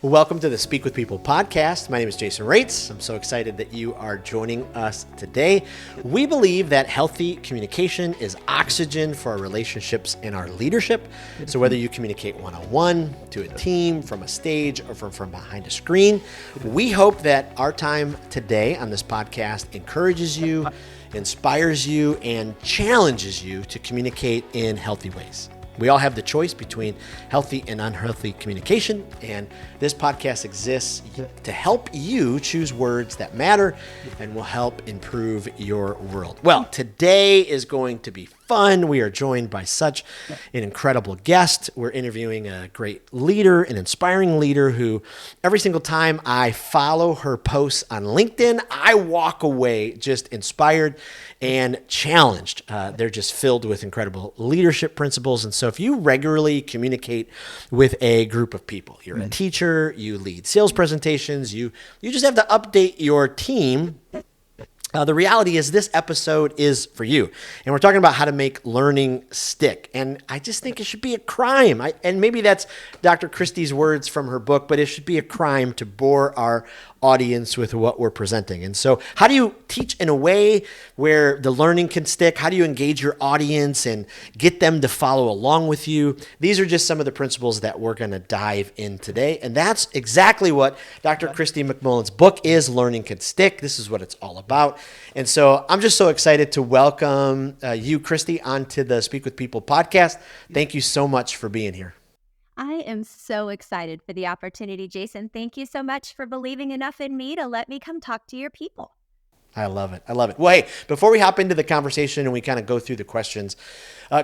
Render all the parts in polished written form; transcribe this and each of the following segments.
Welcome to the Speak with People podcast. My name is Jason Raitz. I'm so excited that you are joining us today. We believe that healthy communication is oxygen for our relationships and our leadership. So whether you communicate one-on-one, to a team, from a stage, or from behind a screen, we hope that our time today on this podcast encourages you, inspires you, and challenges you to communicate in healthy ways. We all have the choice between healthy and unhealthy communication, and this podcast exists to help you choose words that matter and will help improve your world. Well, today is going to be fun. We are joined by such an incredible guest. We're interviewing a great leader, an inspiring leader who every single time I follow her posts on LinkedIn, I walk away just inspired and challenged. They're just filled with incredible leadership principles. And so if you regularly communicate with a group of people, you're a teacher, you lead sales presentations, you just have to update your team. The reality is this episode is for you. And we're talking about how to make learning stick. And I just think it should be a crime. And maybe that's Dr. Christie's words from her book, but it should be a crime to bore our audience with what we're presenting. And so how do you teach in a way where the learning can stick? How do you engage your audience and get them to follow along with you? These are just some of the principles that we're going to dive in today. And that's exactly what Dr. Christie McMullen's book is, Learning Can Stick. This is what it's all about. And so I'm just so excited to welcome you, Christie, onto the Speak with People podcast. Thank you so much for being here. I am so excited for the opportunity, Jason. Thank you so much for believing enough in me to let me come talk to your people. I love it. I love it. Well, hey, before we hop into the conversation and we kind of go through the questions,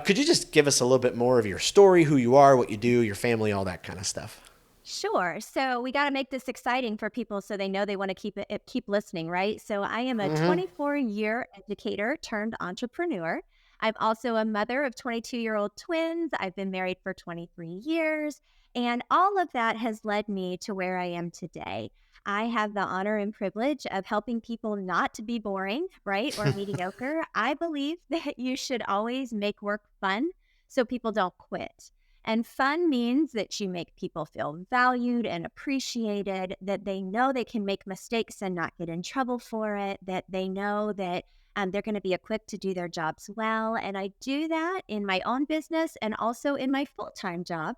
could you just give us a little bit more of your story, who you are, what you do, your family, all that kind of stuff? Sure. So we got to make this exciting for people so they know they want to keep listening, right? So I am a 24-year educator turned entrepreneur. I'm also a mother of 22-year-old twins. I've been married for 23 years, and all of that has led me to where I am today. I have the honor and privilege of helping people not to be boring, right, or mediocre. I believe that you should always make work fun so people don't quit. And fun means that you make people feel valued and appreciated, that they know they can make mistakes and not get in trouble for it, that they know that they're going to be equipped to do their jobs well. And I do that in my own business and also in my full-time job,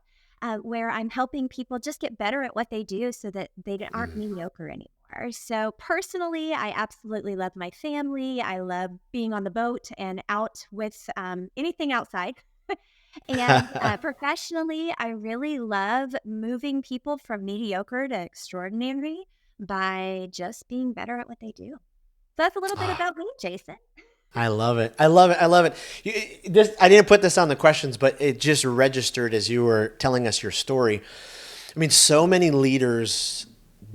where I'm helping people just get better at what they do so that they aren't mediocre anymore. So personally, I absolutely love my family. I love being on the boat and out with anything outside. And professionally, I really love moving people from mediocre to extraordinary by just being better at what they do. So that's a little bit about me, Jason. I love it. I love it. I love it. I didn't put this on the questions, but it just registered as you were telling us your story. I mean, so many leaders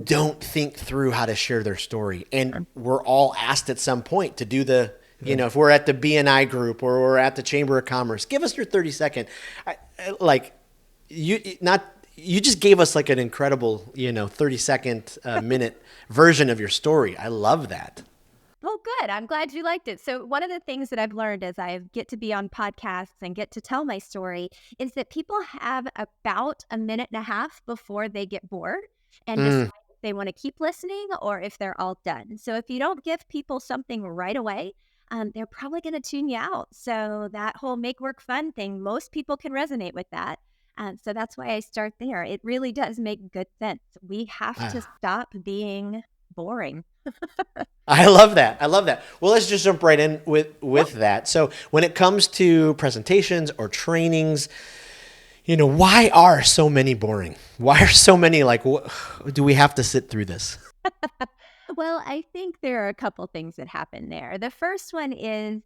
don't think through how to share their story. And we're all asked at some point to do if we're at the BNI group or we're at the Chamber of Commerce, give us your 30-second. You just gave us like an incredible, 30-second minute version of your story. I love that. Oh, good. I'm glad you liked it. So one of the things that I've learned as I get to be on podcasts and get to tell my story is that people have about a minute and a half before they get bored and decide if they want to keep listening or if they're all done. So if you don't give people something right away, they're probably going to tune you out. So that whole make work fun thing, most people can resonate with that. So that's why I start there. It really does make good sense. We have to stop being boring. I love that. I love that. Well, let's just jump right in with that. So when it comes to presentations or trainings, why are so many boring? Why are so many do we have to sit through this? Well, I think there are a couple things that happen there. The first one is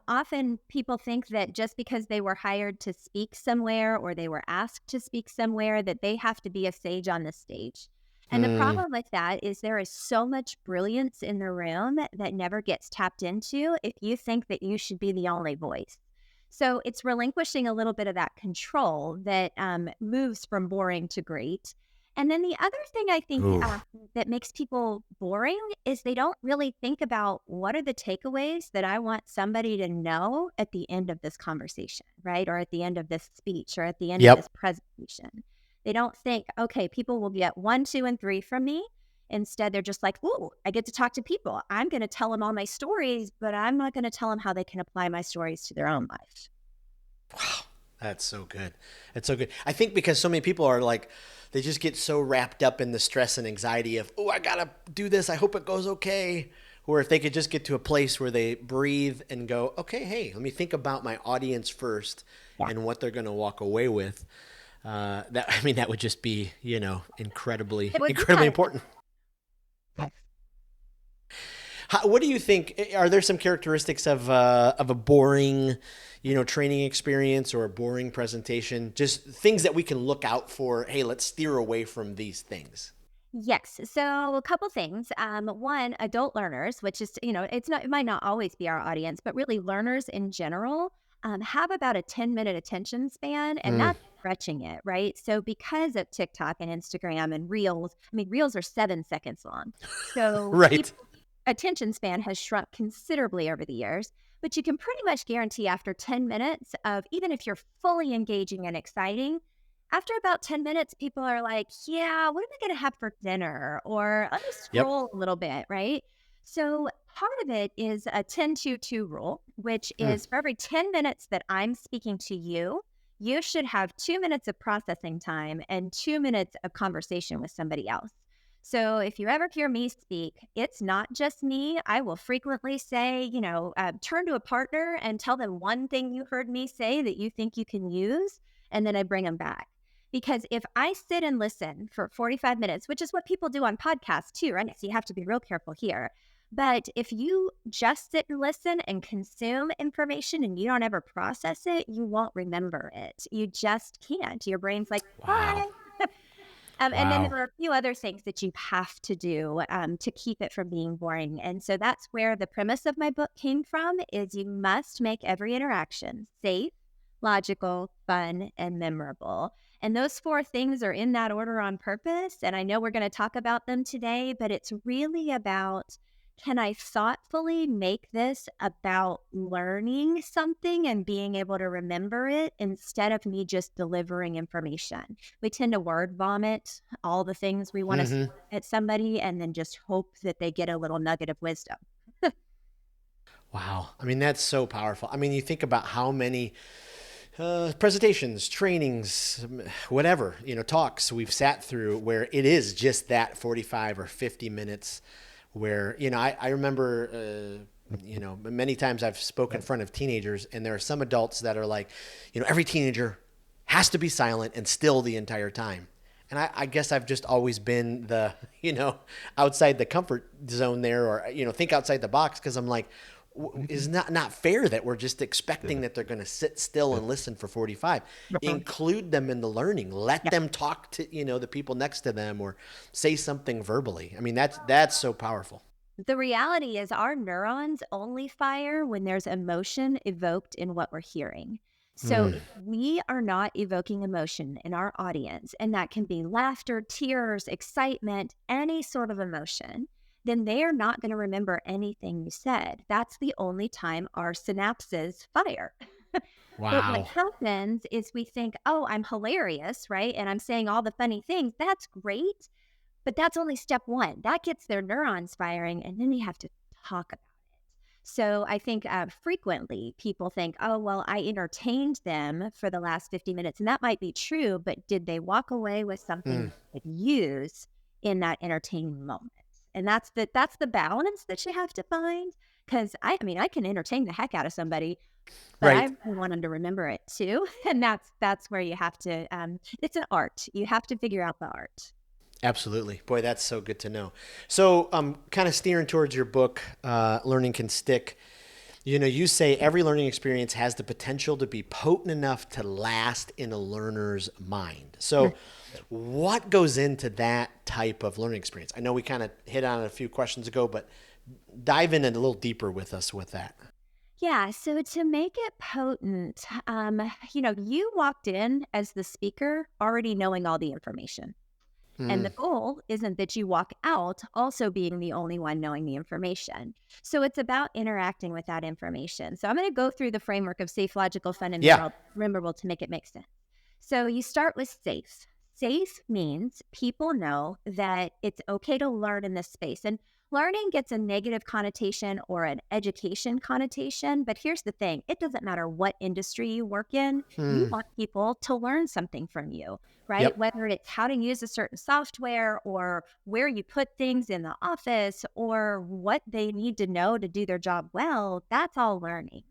often people think that just because they were hired to speak somewhere or they were asked to speak somewhere that they have to be a sage on the stage. And the problem with that is there is so much brilliance in the room that never gets tapped into if you think that you should be the only voice. So it's relinquishing a little bit of that control that moves from boring to great. And then the other thing I think that makes people boring is they don't really think about what are the takeaways that I want somebody to know at the end of this conversation, right? Or at the end of this speech or at the end of this presentation. They don't think, okay, people will get 1, 2, and 3 from me. Instead, they're just like, ooh, I get to talk to people. I'm going to tell them all my stories, but I'm not going to tell them how they can apply my stories to their own life. Wow, that's so good. That's so good. I think because so many people are like, they just get so wrapped up in the stress and anxiety of, oh, I gotta do this. I hope it goes okay. Or if they could just get to a place where they breathe and go, okay, hey, let me think about my audience first Yeah. and what they're gonna walk away with. That I mean, that would just be, incredibly, It would be incredibly fun. important. What do you think? Are there some characteristics of a boring, training experience or a boring presentation? Just things that we can look out for. Hey, let's steer away from these things. Yes. So a couple things. One, adult learners, which is, it might not always be our audience, but really learners in general have about a 10-minute attention span, and Mm, that's stretching it, right? So because of TikTok and Instagram and Reels, I mean, Reels are 7 seconds long. So right. people attention span has shrunk considerably over the years, but you can pretty much guarantee after 10 minutes of even if you're fully engaging and exciting, after about 10 minutes, people are like, yeah, what am I going to have for dinner? Or let me Yep. scroll a little bit, right? So part of it is a 10-2-2 rule, which Mm, is for every 10 minutes that I'm speaking to you, you should have 2 minutes of processing time and 2 minutes of conversation with somebody else. So if you ever hear me speak, it's not just me. I will frequently say, turn to a partner and tell them one thing you heard me say that you think you can use, and then I bring them back. Because if I sit and listen for 45 minutes, which is what people do on podcasts too, right? So you have to be real careful here. But if you just sit and listen and consume information and you don't ever process it, you won't remember it. You just can't. Your brain's like, wow. bye. And then Wow. there are a few other things that you have to do to keep it from being boring. And so that's where the premise of my book came from is you must make every interaction safe, logical, fun, and memorable. And those four things are in that order on purpose. And I know we're going to talk about them today, but it's really about can I thoughtfully make this about learning something and being able to remember it instead of me just delivering information? We tend to word vomit all the things we want to say Hmm. at somebody and then just hope that they get a little nugget of wisdom. Wow. I mean, that's so powerful. I mean, you think about how many presentations, trainings, whatever, talks we've sat through where it is just that 45 or 50 minutes where, I remember, many times I've spoken in front of teenagers and there are some adults that are like, every teenager has to be silent and still the entire time. And I guess I've just always been the, outside the comfort zone there or, think outside the box because I'm like, is not fair that we're just expecting that they're going to sit still and listen for 45. Include them in the learning. Let them talk to, the people next to them or say something verbally. I mean, that's so powerful. The reality is our neurons only fire when there's emotion evoked in what we're hearing. So Mm, if we are not evoking emotion in our audience, and that can be laughter, tears, excitement, any sort of emotion, then they are not going to remember anything you said. That's the only time our synapses fire. But what wow. happens is we think, oh, I'm hilarious, right? And I'm saying all the funny things. That's great. But that's only step one. That gets their neurons firing, and then they have to talk about it. So I think frequently people think, oh, well, I entertained them for the last 50 minutes. And that might be true, but did they walk away with something Mm, they could use in that entertaining moment? And that's the balance that you have to find. Because I mean, I can entertain the heck out of somebody, but I right. really want them to remember it too. And that's where you have to. It's an art. You have to figure out the art. Absolutely. Boy, that's so good to know. So, kind of steering towards your book, Learning Can Stick. You say every learning experience has the potential to be potent enough to last in a learner's mind. So, what goes into that type of learning experience? I know we kind of hit on it a few questions ago, but dive in a little deeper with us with that. Yeah, so to make it potent, you walked in as the speaker already knowing all the information. And Mm, the goal isn't that you walk out also being the only one knowing the information. So it's about interacting with that information. So I'm going to go through the framework of safe, logical, fun, and yeah. memorable to make it make sense. So you start with safe. Safe means people know that it's okay to learn in this space. And learning gets a negative connotation or an education connotation. But here's the thing, it doesn't matter what industry you work in, you Hmm. want people to learn something from you, right? Yep. Whether it's how to use a certain software or where you put things in the office or what they need to know to do their job well, that's all learning.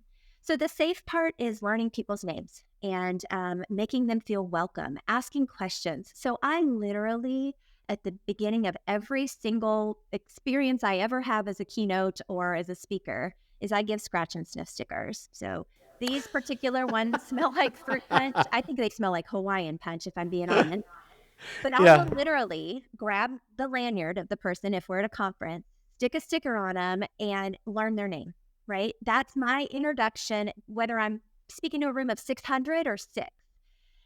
So the safe part is learning people's names and making them feel welcome, asking questions. So I literally, at the beginning of every single experience I ever have as a keynote or as a speaker, is I give scratch and sniff stickers. So these particular ones smell like fruit punch. I think they smell like Hawaiian punch, if I'm being honest. But I will Yeah. literally grab the lanyard of the person if we're at a conference, stick a sticker on them, and learn their name, right? That's my introduction, whether I'm speaking to a room of 600 or six.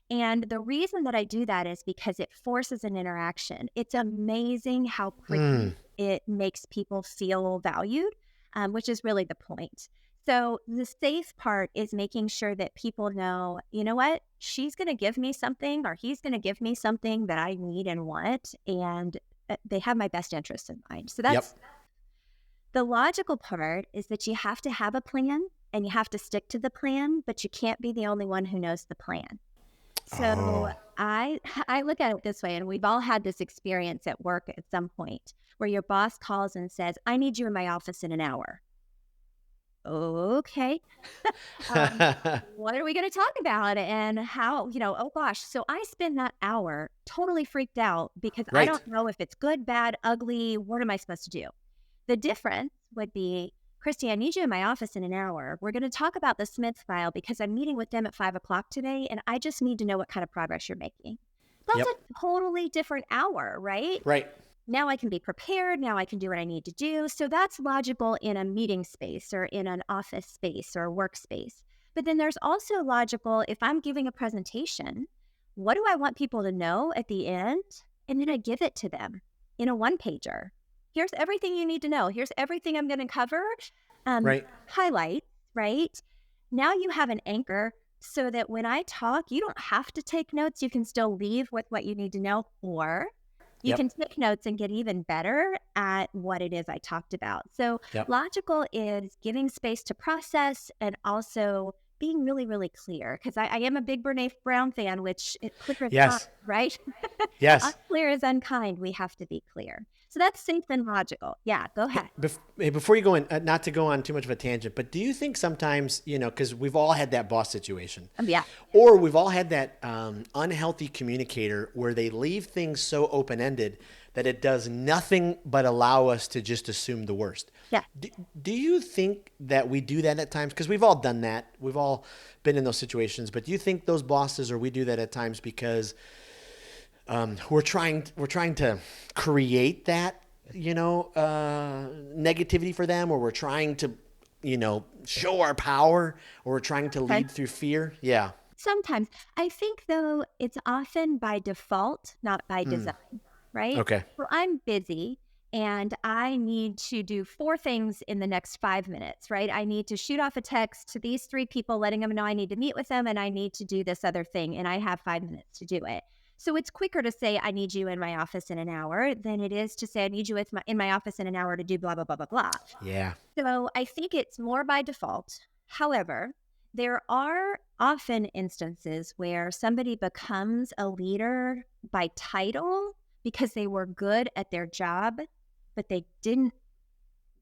And the reason that I do that is because it forces an interaction. It's amazing how Hmm. quickly it makes people feel valued, which is really the point. So the safe part is making sure that people know, you know what, she's going to give me something or he's going to give me something that I need and want. And they have my best interests in mind. So that's Yep. the logical part, is that you have to have a plan and you have to stick to the plan, but you can't be the only one who knows the plan. So Oh, I look at it this way, and we've all had this experience at work at some point where your boss calls and says, I need you in my office in an hour. Okay. What are we going to talk about and how, oh gosh. So I spend that hour totally freaked out because I right. don't know if it's good, bad, ugly. What am I supposed to do? The difference would be, Christy, I need you in my office in an hour. We're going to talk about the Smith file because I'm meeting with them at 5 o'clock today, and I just need to know what kind of progress you're making. That's Yep. a totally different hour, right? Right. Now I can be prepared. Now I can do what I need to do. So that's logical in a meeting space or in an office space or workspace. But then there's also logical if I'm giving a presentation, what do I want people to know at the end? And then I give it to them in a one pager. Here's everything you need to know. Here's everything I'm going to cover. Right. Highlight, right? Now you have an anchor so that when I talk, you don't have to take notes. You can still leave with what you need to know, or you can Yep. take notes and get even better at what it is I talked about. So Yep. logical is giving space to process and also being really, really clear. Because I am a big Brene Brown fan, which clear is kind, Yes. right? Yes. Unclear is unkind. We have to be clear. So that's safe and logical. Yeah, go ahead. Hey, before you go in, not to go on too much of a tangent, but do you think sometimes, because we've all had that boss situation, Yeah. or we've all had that unhealthy communicator where they leave things so open ended that it does nothing but allow us to just assume the worst? Yeah. Do you think that we do that at times? Because we've all done that. We've all been in those situations. But do you think those bosses or we do that at times because we're trying to create that negativity for them, or we're trying to show our power, or we're trying to Okay. lead through fear? Yeah. Sometimes. I think, though, it's often by default, not by design, right? Okay. So I'm busy and I need to do four things in the next 5 minutes, right? I need to shoot off a text to these three people, letting them know I need to meet with them, and I need to do this other thing, and I have 5 minutes to do it. So it's quicker to say, I need you in my office in an hour than it is to say, I need you in my office in an hour to do blah, blah, blah, blah, blah. Yeah. So I think it's more by default. However, there are often instances where somebody becomes a leader by title because they were good at their job, but they didn't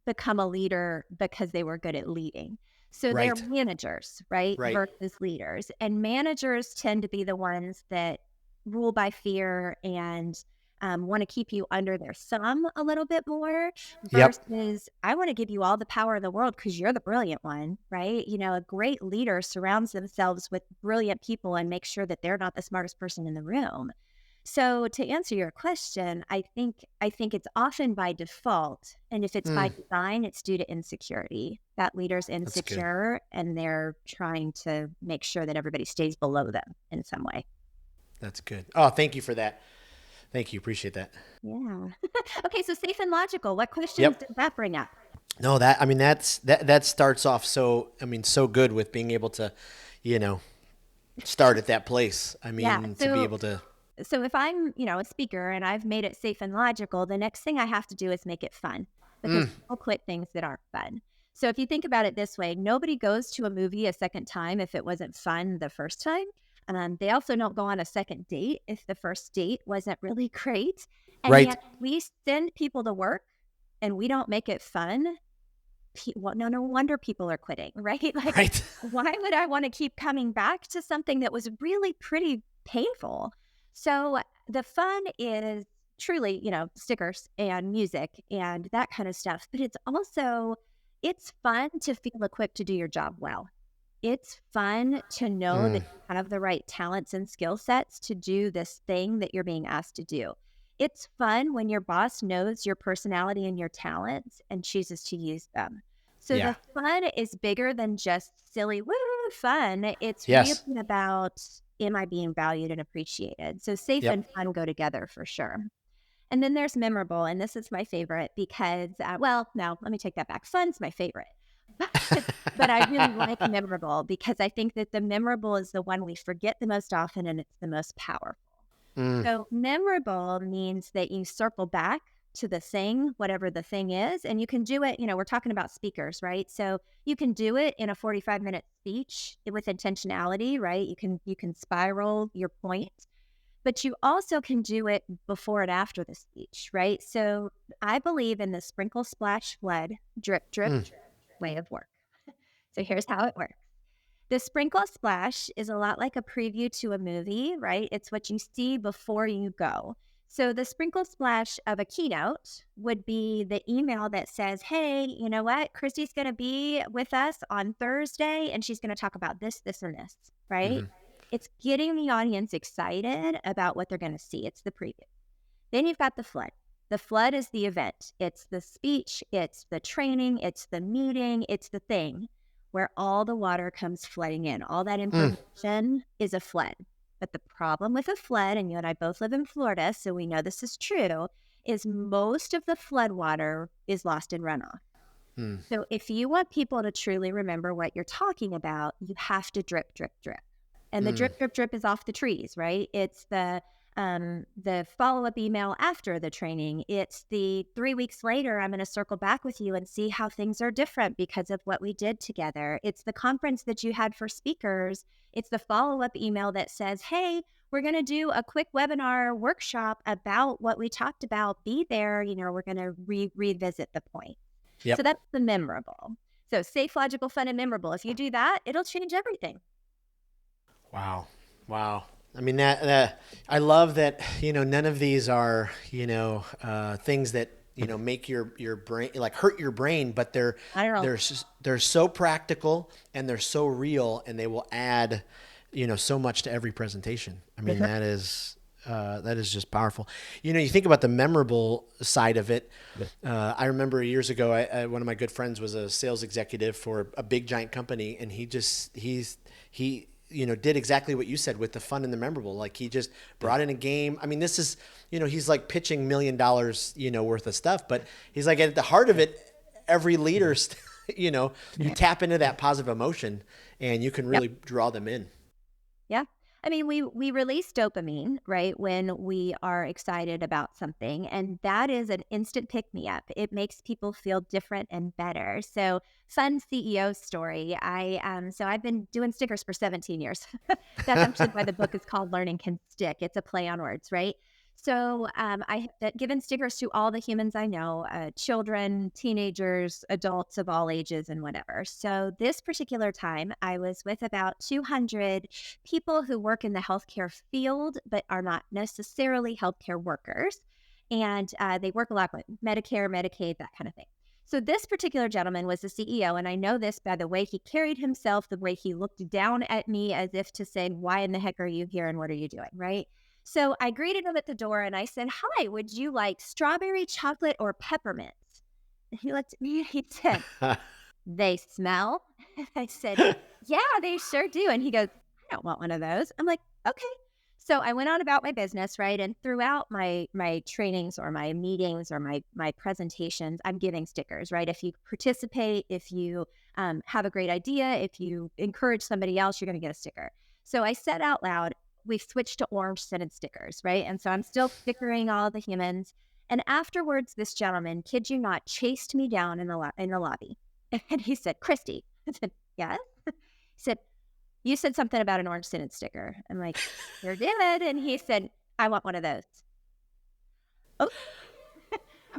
become a leader because they were good at leading. So they're Right. managers, right? Right. Versus leaders. And managers tend to be the ones that rule by fear and want to keep you under their thumb a little bit more Yep. versus I want to give you all the power in the world because you're the brilliant one, right? A great leader surrounds themselves with brilliant people and makes sure that they're not the smartest person in the room. So to answer your question, I think it's often by default, and if it's by design, it's due to insecurity. That leader's That's good. insecure, and they're trying to make sure that everybody stays below them in some way. That's good. Oh, thank you for that. Thank you. Appreciate that. Yeah. Okay, so safe and logical. What questions Yep. does that bring up? No, that starts off so good with being able to, you know, start at that place. I Yeah. mean, to be So able to. So if I'm, a speaker and I've made it safe and logical, the next thing I have to do is make it fun because people quit things that aren't fun. So if you think about it this way, nobody goes to a movie a second time if it wasn't fun the first time. They also don't go on a second date if the first date wasn't really great. And Right. yet we send people to work and we don't make it fun. Well, no wonder people are quitting, right? Like, Right. why would I want to keep coming back to something that was really pretty painful? So the fun is truly, stickers and music and that kind of stuff. But it's fun to feel equipped to do your job well. It's fun to know that you have the right talents and skill sets to do this thing that you're being asked to do. It's fun when your boss knows your personality and your talents and chooses to use them. So Yeah. the fun is bigger than just silly woo fun. It's really Yes. about, am I being valued and appreciated? So safe Yep. and fun go together for sure. And then there's memorable, and this is my favorite because, no, let me take that back. Fun's my favorite. But I really like memorable because I think that the memorable is the one we forget the most often and it's the most powerful. Mm. So memorable means that you circle back to the thing, whatever the thing is, and you can do it, we're talking about speakers, right? So you can do it in a 45-minute speech with intentionality, right? You can spiral your point, but you also can do it before and after the speech, right? So I believe in the sprinkle, splash, flood, drip, drip, drip way of work. So here's how it works. The sprinkle splash is a lot like a preview to a movie, right? It's what you see before you go. So the sprinkle splash of a keynote would be the email that says, hey, you know what? Christie's going to be with us on Thursday and she's going to talk about this, this, and this, right? It's getting the audience excited about what they're going to see. It's the preview. Then you've got the flood. The flood is the event. It's the speech, it's the training, it's the meeting, it's the thing where all the water comes flooding in. All that information is a flood. But the problem with a flood, and you and I both live in Florida, so we know this is true, is most of the flood water is lost in runoff. So if you want people to truly remember what you're talking about, you have to drip, drip, drip. And the drip, drip, drip is off the trees, right? It's the follow-up email after the training. It's the 3 weeks later, I'm going to circle back with you and see how things are different because of what we did together. It's the conference that you had for speakers. It's the follow-up email that says, hey, we're going to do a quick webinar workshop about what we talked about. Be there. We're going to revisit the point. Yep. So that's the memorable. So safe, logical, fun, and memorable. If you do that, it'll change everything. Wow. I mean, that I love that, none of these are, things that, make your brain, like hurt your brain, but they're so practical and they're so real and they will add, so much to every presentation. I mean, that is just powerful. You think about the memorable side of it. I remember years ago, one of my good friends was a sales executive for a big giant company, and he did exactly what you said with the fun and the memorable. Like he just brought in a game. I mean, this is, he's like pitching $1 million, worth of stuff, but he's like at the heart of it, every leader, you tap into that positive emotion and you can really draw them in. Yeah. I mean, we release dopamine, right, when we are excited about something, and that is an instant pick-me-up. It makes people feel different and better. So, fun CEO story. I've been doing stickers for 17 years. That's actually why the book is called Learning Can Stick. It's a play on words, right? So I have given stickers to all the humans I know, children, teenagers, adults of all ages and whatever. So this particular time, I was with about 200 people who work in the healthcare field, but are not necessarily healthcare workers. And they work a lot with Medicare, Medicaid, that kind of thing. So this particular gentleman was the CEO, and I know this by the way he carried himself, the way he looked down at me as if to say, why in the heck are you here and what are you doing, right? So I greeted him at the door and I said, hi, would you like strawberry, chocolate, or peppermint? And he looked at me and he said, they smell? And I said, yeah, they sure do. And he goes, I don't want one of those. I'm like, okay. So I went on about my business, right? And throughout my trainings or my meetings or my presentations, I'm giving stickers, right? If you participate, if you have a great idea, if you encourage somebody else, you're going to get a sticker. So I said out loud, we've switched to orange scented stickers, right? And so I'm still stickering all the humans. And afterwards, this gentleman, kid you not, chased me down in the lobby. And he said, Christy. I said, yes. He said, you said something about an orange scented sticker. I'm like, sure did. And he said, I want one of those. Oh,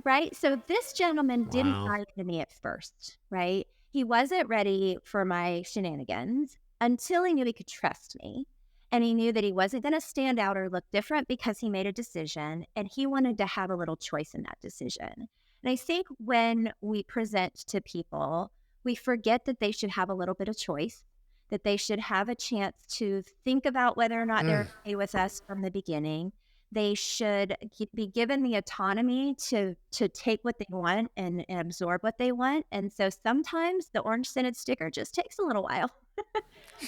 right. So this gentleman didn't Wow. buy into me at first, right? He wasn't ready for my shenanigans until he knew he could trust me. And he knew that he wasn't going to stand out or look different because he made a decision and he wanted to have a little choice in that decision. And I think when we present to people, we forget that they should have a little bit of choice, that they should have a chance to think about whether or not they're okay with us from the beginning. They should be given the autonomy to take what they want and absorb what they want. And so sometimes the orange scented sticker just takes a little while.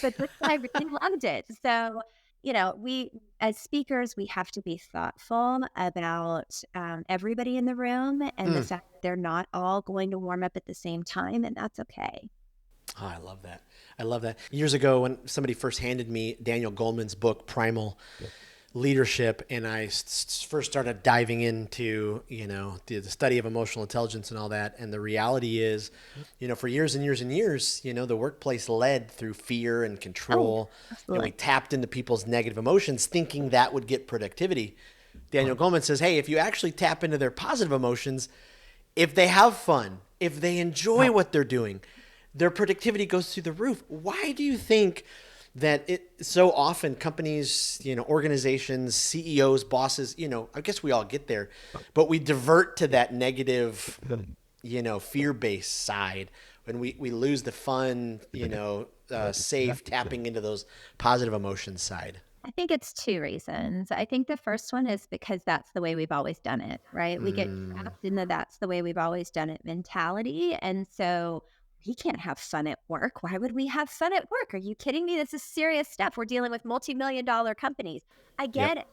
But this guy really loved it. So, we as speakers, we have to be thoughtful about everybody in the room and the Mm. fact that they're not all going to warm up at the same time, and that's okay. Oh, I love that. I love that. Years ago, when somebody first handed me Daniel Goleman's book, Primal Leadership, and I first started diving into, the study of emotional intelligence and all that. And the reality is, for years and years and years, the workplace led through fear and Oh, control. And we absolutely. tapped into people's negative emotions thinking that would get productivity. Daniel Goleman says, hey, if you actually tap into their positive emotions, if they have fun, if they enjoy what they're doing, their productivity goes through the roof. Why do you think that it so often companies, organizations, CEOs, bosses, I guess we all get there, but we divert to that negative, fear-based side when we lose the fun, safe tapping into those positive emotions side. I think it's two reasons. I think the first one is because that's the way we've always done it, right? We get Mm, trapped in the that's the way we've always done it mentality. And so we can't have fun at work. Why would we have fun at work? Are you kidding me? This is serious stuff. We're dealing with multi-million dollar companies. I yep. get it.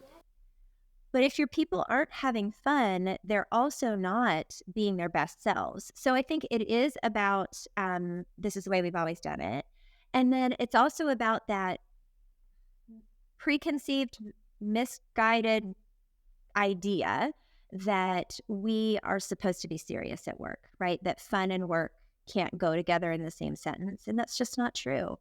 But if your people aren't having fun, they're also not being their best selves. So I think it is about this is the way we've always done it. And then it's also about that preconceived, misguided idea that we are supposed to be serious at work, right? That fun and work can't go together in the same sentence. And that's just not true.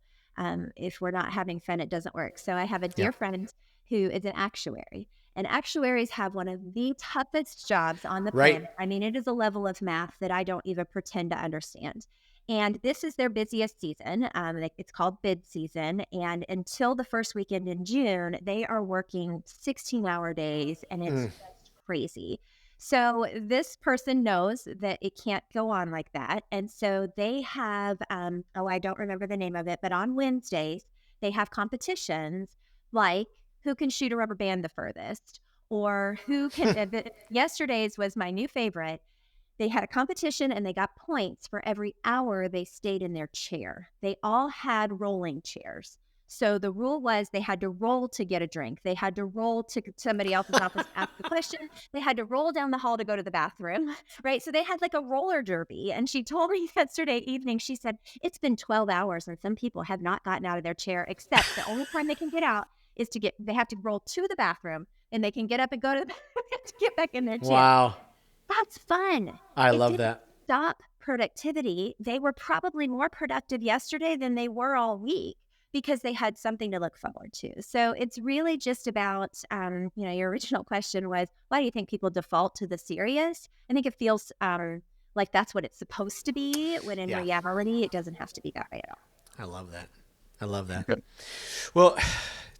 If we're not having fun, it doesn't work. So I have a Yeah. dear friend who is an actuary, and actuaries have one of the toughest jobs on the Right. planet. I mean, it is a level of math that I don't even pretend to understand. And this is their busiest season. It's called bid season. And until the first weekend in June, they are working 16-hour days, and it's Mm, just crazy. So this person knows that it can't go on like that. And so they have, I don't remember the name of it, but on Wednesdays, they have competitions like who can shoot a rubber band the furthest or who can, yesterday's was my new favorite. They had a competition and they got points for every hour they stayed in their chair. They all had rolling chairs. So the rule was they had to roll to get a drink. They had to roll to somebody else's office to ask a question. They had to roll down the hall to go to the bathroom, right? So they had like a roller derby. And she told me yesterday evening, she said, it's been 12 hours and some people have not gotten out of their chair, except the only time they can get out is they have to roll to the bathroom and they can get up and go to the bathroom to get back in their chair. wow. That's fun. I It love didn't that. stop productivity. They were probably more productive yesterday than they were all week because they had something to look forward to. So it's really just about, your original question was, why do you think people default to the serious? I think it feels like that's what it's supposed to be, when in Yeah. reality, it doesn't have to be that way at all. I love that. I love that. Well,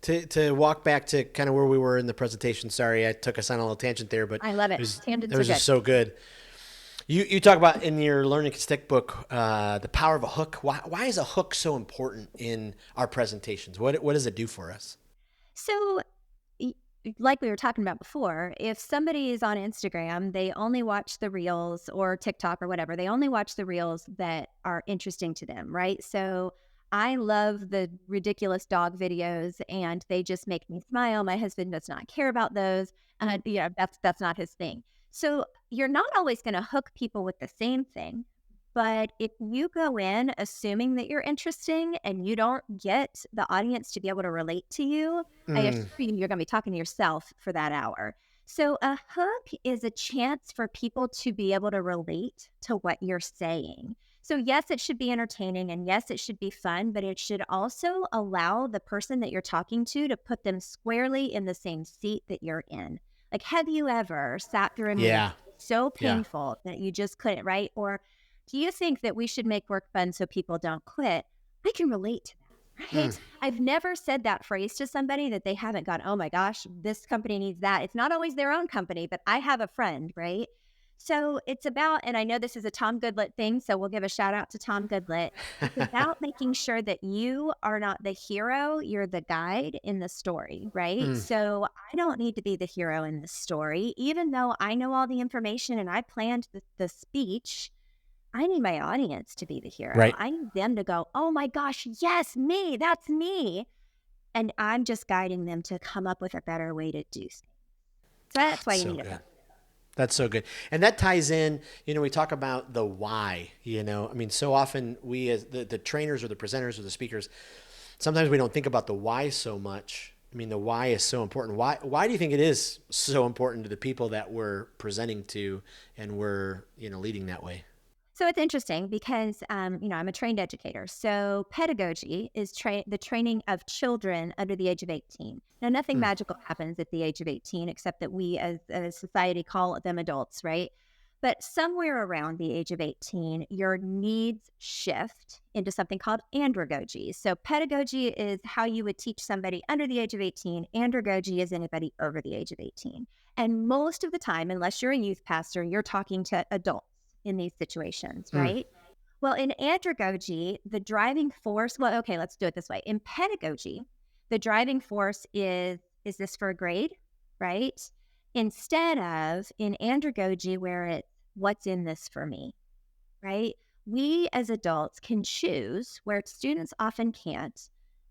to walk back to kind of where we were in the presentation. Sorry, I took us on a little tangent there, but I love it. it Tangents are was good. just so good. You talk about in your Learn and Stick book the power of a hook. Why is a hook so important in our presentations? What does it do for us? So, y- like we were talking about before, if somebody is on Instagram, they only watch the reels or TikTok or whatever, they only watch the reels that are interesting to them, right? So, I love the ridiculous dog videos and they just make me smile. My husband does not care about those. That's not his thing. So, you're not always going to hook people with the same thing, But if you go in assuming that you're interesting and you don't get the audience to be able to relate to you, I assure you, you're going to be talking to yourself for that hour. So a hook is a chance for people to be able to relate to what you're saying. So yes, it should be entertaining and yes, it should be fun, but it should also allow the person that you're talking to put them squarely in the same seat that you're in. Like, have you ever sat through a meeting Yeah. so Yeah. painful that you just couldn't, right? Or do you think that we should make work fun so people don't quit? I can relate to that, Mm. right? I've never said that phrase to somebody that they haven't gone, oh my gosh, this company needs that. It's not always their own company, but I have a friend, right? So it's about, and I know this is a Tom Goodlett thing, so we'll give a shout out to Tom Goodlett. It's about making sure that you are not the hero, you're the guide in the story, right? Mm. So I don't need to be the hero in the story, even though I know all the information and I planned the speech. I need my audience to be the hero. Right. I need them to go, oh my gosh, yes, me, that's me. And I'm just guiding them to come up with a better way to do things. So that's why you So need a good. hook. That's so good. And that ties in, we talk about the why, I mean, so often we as the trainers or the presenters or the speakers, sometimes we don't think about the why so much. I mean, the why is so important. Why do you think it is so important to the people that we're presenting to and we're, leading that way? So it's interesting because, I'm a trained educator. So pedagogy is the training of children under the age of 18. Now, nothing Mm. magical happens at the age of 18, except that we as a society call them adults, right? But somewhere around the age of 18, your needs shift into something called andragogy. So pedagogy is how you would teach somebody under the age of 18. Andragogy is anybody over the age of 18. And most of the time, unless you're a youth pastor, you're talking to adults in these situations, Mm. right? Well, in andragogy, the driving force, well, okay, let's do it this way. In pedagogy, the driving force is this for a grade, right? Instead of in andragogy, where it's what's in this for me, right? We as adults can choose where students often can't.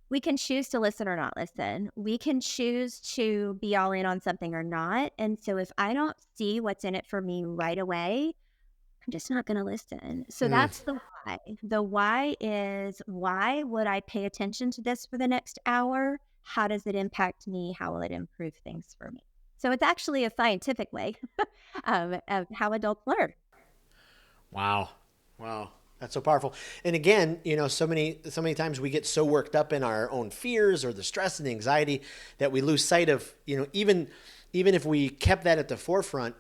We can choose to listen or not listen. We can choose to be all in on something or not. And so if I don't see what's in it for me right away, I'm just not going to listen. So Mm. that's the why. The why is, why would I pay attention to this for the next hour? How does it impact me? How will it improve things for me? So it's actually a scientific way of how adults learn. Wow. Wow. That's so powerful. And again, so many times we get so worked up in our own fears or the stress and the anxiety that we lose sight of, even if we kept that at the forefront,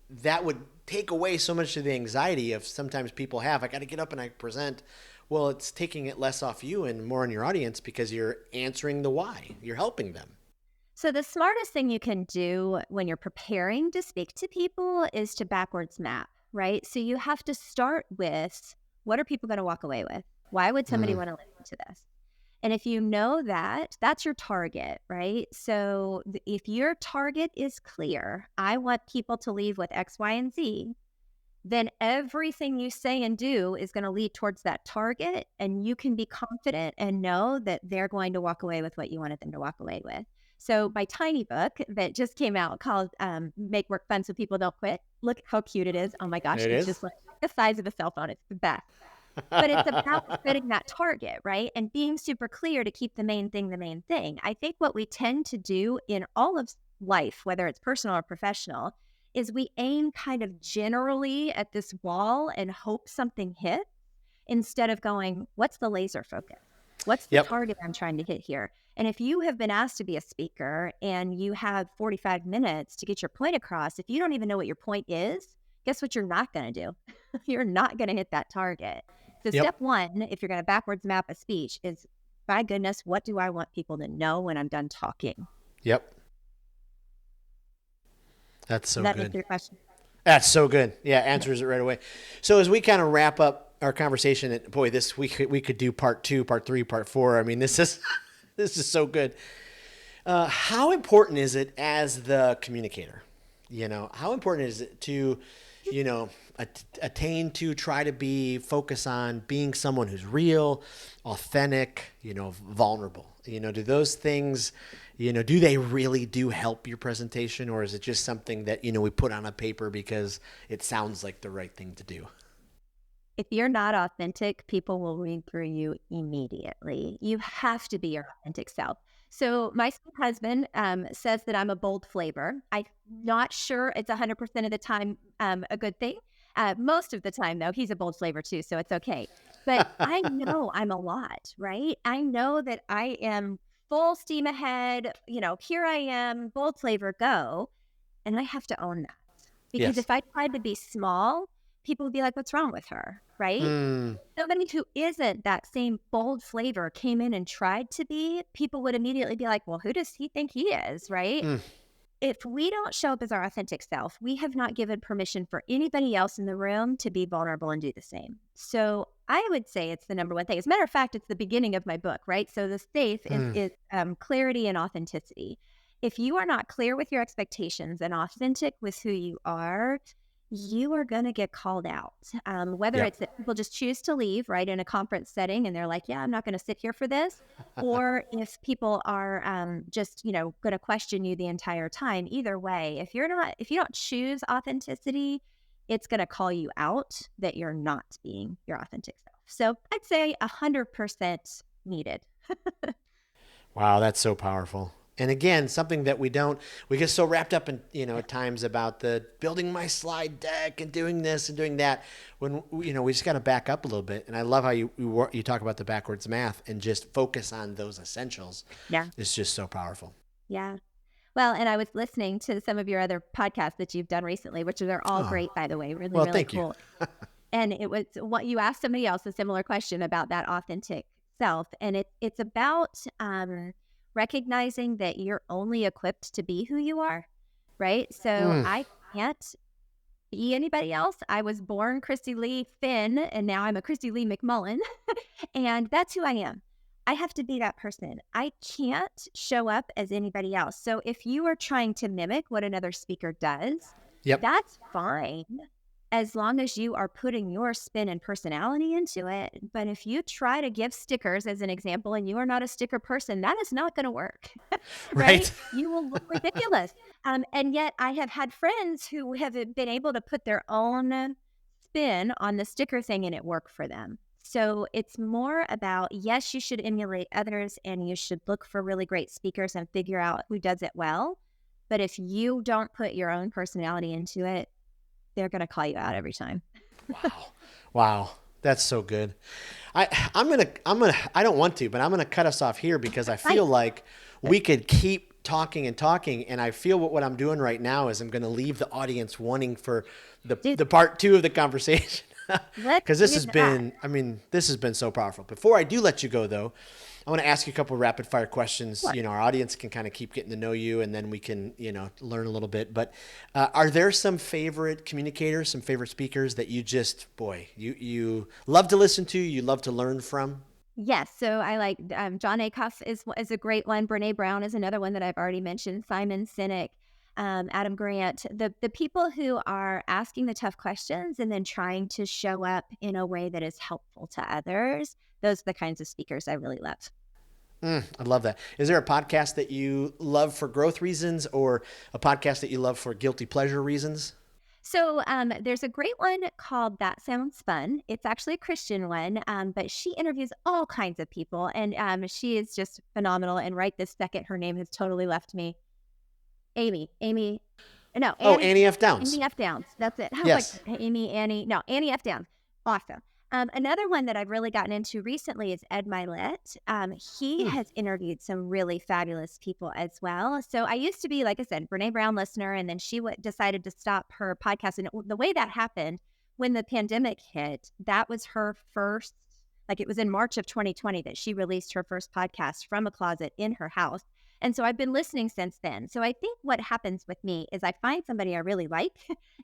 that would take away so much of the anxiety of sometimes people have. I got to get up and I present. Well, it's taking it less off you and more on your audience because you're answering the why. You're helping them. So the smartest thing you can do when you're preparing to speak to people is to backwards map, right? So you have to start with, what are people going to walk away with? Why would somebody Mm. want to listen to this? And if you know that, that's your target, right? So if your target is clear, I want people to leave with X, Y, and Z, then everything you say and do is going to lead towards that target. And you can be confident and know that they're going to walk away with what you wanted them to walk away with. So my tiny book that just came out called Make Work Fun So People Don't Quit. Look how cute it is. Oh my gosh. It It's is. just like the size of a cell phone. It's the best. But it's about setting that target, right? And being super clear to keep the main thing the main thing. I think what we tend to do in all of life, whether it's personal or professional, is we aim kind of generally at this wall and hope something hits instead of going, what's the laser focus? What's the Yep. target I'm trying to hit here? And if you have been asked to be a speaker and you have 45 minutes to get your point across, if you don't even know what your point is, guess what you're not going to do? You're not going to hit that target. So Yep. step one, if you're going to backwards map a speech, is, my goodness, what do I want people to know when I'm done talking? Yep. That's Does so that answer good. your question? That's so good. Yeah, answers it right away. So as we kind of wrap up our conversation, and boy, this we could do part 2, part 3, part 4. I mean, this is this is so good. How important is it as the communicator? How important is it to, attain to try to focus on being someone who's real, authentic, vulnerable? Do those things, do they really do help your presentation, or is it just something that, we put on a paper because it sounds like the right thing to do? If you're not authentic, people will read through you immediately. You have to be your authentic self. So my sweet husband says that I'm a bold flavor. I'm not sure it's 100% of the time a good thing. Most of the time, though, he's a bold flavor too, so it's okay. But I know I'm a lot, right? I know that I am full steam ahead. Here I am, bold flavor, go. And I have to own that. Because Yes. if I tried to be small, people would be like, what's wrong with her? Right? Mm, Somebody who isn't that same bold flavor came in and tried to be, people would immediately be like, well, who does he think he is? Right? mm. If we don't show up as our authentic self, we have not given permission for anybody else in the room to be vulnerable and do the same. So I would say it's the number one thing. As a matter of fact, it's the beginning of my book, right? So the safe is clarity and authenticity. If you are not clear with your expectations and authentic with who you are going to get called out. Whether Yep. it's that people just choose to leave, right, in a conference setting and they're like, yeah, I'm not going to sit here for this. Or if people are just, going to question you the entire time. Either way, if you don't choose authenticity, it's going to call you out that you're not being your authentic self. So I'd say 100% needed. Wow, that's so powerful. And again, something that we get so wrapped up in, at times about the building my slide deck and doing this and doing that when, we just got to back up a little bit. And I love how you talk about the backwards math and just focus on those essentials. Yeah. It's just so powerful. Yeah. Well, and I was listening to some of your other podcasts that you've done recently, which are all Oh, great, by the way, really, well, really thank you. cool. And it was what you asked somebody else a similar question about that authentic self. And it's about recognizing that you're only equipped to be who you are, right? So Mm, I can't be anybody else. I was born Christy Lee Finn, and now I'm a Christy Lee McMullen. And that's who I am. I have to be that person. I can't show up as anybody else. So if you are trying to mimic what another speaker does, yep. that's fine as long as you are putting your spin and personality into it. But if you try to give stickers as an example and you are not a sticker person, that is not going to work, right? Right. You will look ridiculous. And yet I have had friends who have been able to put their own spin on the sticker thing and it worked for them. So it's more about, yes, you should emulate others and you should look for really great speakers and figure out who does it well. But if you don't put your own personality into it, they're going to call you out every time. Wow. Wow. That's so good. I don't want to, but I'm gonna cut us off here because I Right. feel like we could keep talking and talking, and I feel what I'm doing right now is I'm gonna leave the audience wanting for Dude, the part two of the conversation. let's Because this do has that. been, this has been so powerful. Before I do let you go, though, I want to ask you a couple rapid fire questions. Sure. Our audience can kind of keep getting to know you, and then we can, learn a little bit. But are there some favorite communicators, some favorite speakers that you just, boy, you love to listen to, you love to learn from? Yes. So I like John Acuff is a great one. Brene Brown is another one that I've already mentioned. Simon Sinek, Adam Grant, the people who are asking the tough questions and then trying to show up in a way that is helpful to others. Those are the kinds of speakers I really love. I love that. Is there a podcast that you love for growth reasons or a podcast that you love for guilty pleasure reasons? So there's a great one called That Sounds Fun. It's actually a Christian one, but she interviews all kinds of people, and she is just phenomenal. And right this second, her name has totally left me. Amy, no, Oh, Annie, Annie F. Downs. Annie F. Downs. That's it. I was Yes. like, Annie. No, Annie F. Downs. Awesome. Another one that I've really gotten into recently is Ed Milet. He Hmm. has interviewed some really fabulous people as well. So I used to be, like I said, Brene Brown listener, and then she decided to stop her podcast. And the way that happened when the pandemic hit, that was her first, like it was in March of 2020 that she released her first podcast from a closet in her house. And so I've been listening since then. So I think what happens with me is I find somebody I really like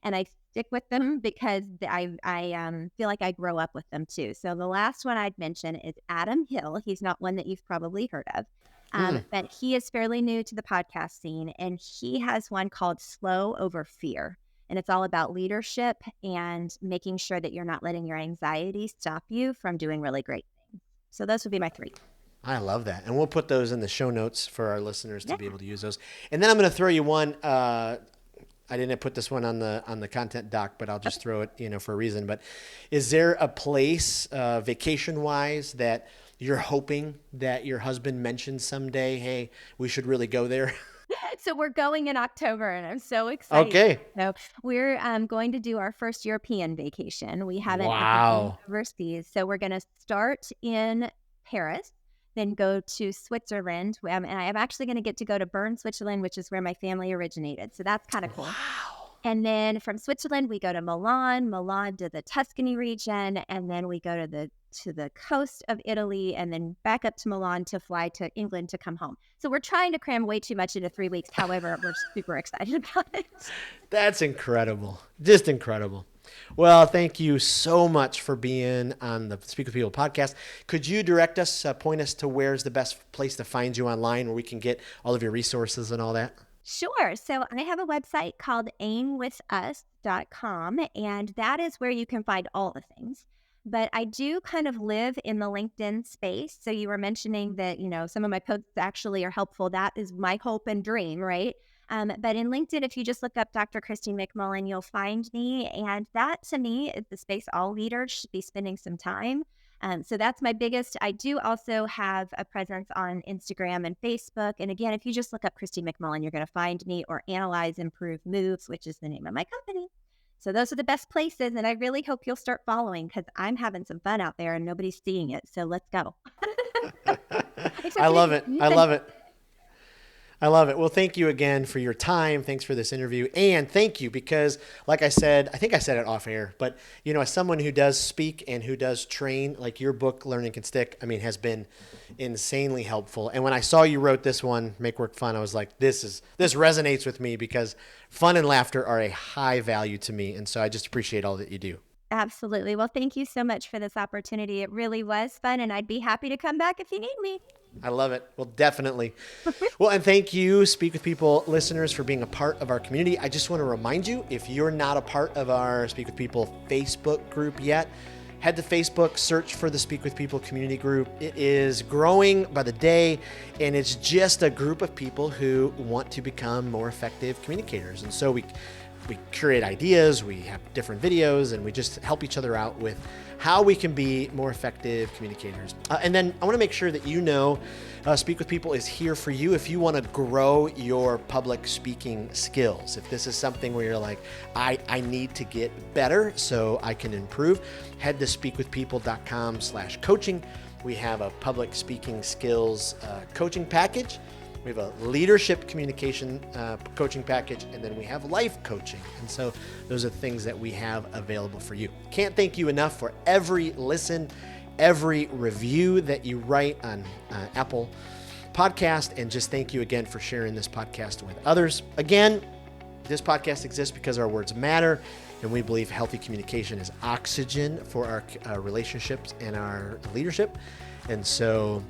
and I stick with them because I feel like I grow up with them too. So the last one I'd mention is Adam Hill. He's not one that you've probably heard of, Mm. but he is fairly new to the podcast scene, and he has one called Slow Over Fear. And it's all about leadership and making sure that you're not letting your anxiety stop you from doing really great things. So those would be my three. I love that. And we'll put those in the show notes for our listeners to Yeah. be able to use those. And then I'm going to throw you one. I didn't put this one on the content doc, but I'll just throw it, for a reason. But is there a place, vacation wise, that you're hoping that your husband mentions someday? Hey, we should really go there. So we're going in October, and I'm so excited. Okay. So we're going to do our first European vacation. We haven't ever been Wow. overseas. So we're going to start in Paris, then go to Switzerland. And I'm actually going to get to go to Bern, Switzerland, which is where my family originated. So that's kind of cool. Wow. And then from Switzerland, we go to Milan to the Tuscany region, and then we go to the coast of Italy, and then back up to Milan to fly to England to come home. So we're trying to cram way too much into 3 weeks. However, we're super excited about it. That's incredible. Just incredible. Well, thank you so much for being on the Speak with People podcast. Could you direct us, point us to where's the best place to find you online where we can get all of your resources and all that? Sure. So I have a website called aimwithus.com, and that is where you can find all the things. But I do kind of live in the LinkedIn space. So you were mentioning that, some of my posts actually are helpful. That is my hope and dream, right? But in LinkedIn, if you just look up Dr. Christie McMullen, you'll find me. And that, to me, is the space all leaders should be spending some time. So that's my biggest. I do also have a presence on Instagram and Facebook. And again, if you just look up Christie McMullen, you're going to find me, or Analyze, Improve, Moves, which is the name of my company. So those are the best places. And I really hope you'll start following, because I'm having some fun out there and nobody's seeing it. So let's go. I love it. I love it. I love it. Well, thank you again for your time. Thanks for this interview. And thank you because, like I said, I think I said it off air, but, as someone who does speak and who does train, like your book, Learning Can Stick, has been insanely helpful. And when I saw you wrote this one, Make Work Fun, I was like, this resonates with me because fun and laughter are a high value to me. And so I just appreciate all that you do. Absolutely. Well, thank you so much for this opportunity. It really was fun, and I'd be happy to come back if you need me. I love it. Well, definitely. Well, and thank you, Speak with People listeners, for being a part of our community. I just want to remind you, if you're not a part of our Speak with People Facebook group yet, head to Facebook, search for the Speak with People community group. It is growing by the day, and it's just a group of people who want to become more effective communicators. And so we create ideas, we have different videos, and we just help each other out with how we can be more effective communicators. And then I want to make sure that Speak with People is here for you if you want to grow your public speaking skills. If this is something where you're like, I need to get better so I can improve, head to speakwithpeople.com/coaching. We have a public speaking skills coaching package. We have a leadership communication coaching package, and then we have life coaching. And so those are things that we have available for you. Can't thank you enough for every listen, every review that you write on Apple Podcast, and just thank you again for sharing this podcast with others. Again, this podcast exists because our words matter, and we believe healthy communication is oxygen for our relationships and our leadership. And so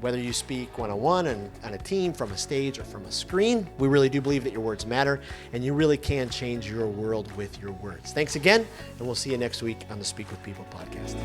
whether you speak one-on-one and on a team, from a stage, or from a screen, we really do believe that your words matter, and you really can change your world with your words. Thanks again, and we'll see you next week on the Speak with People podcast.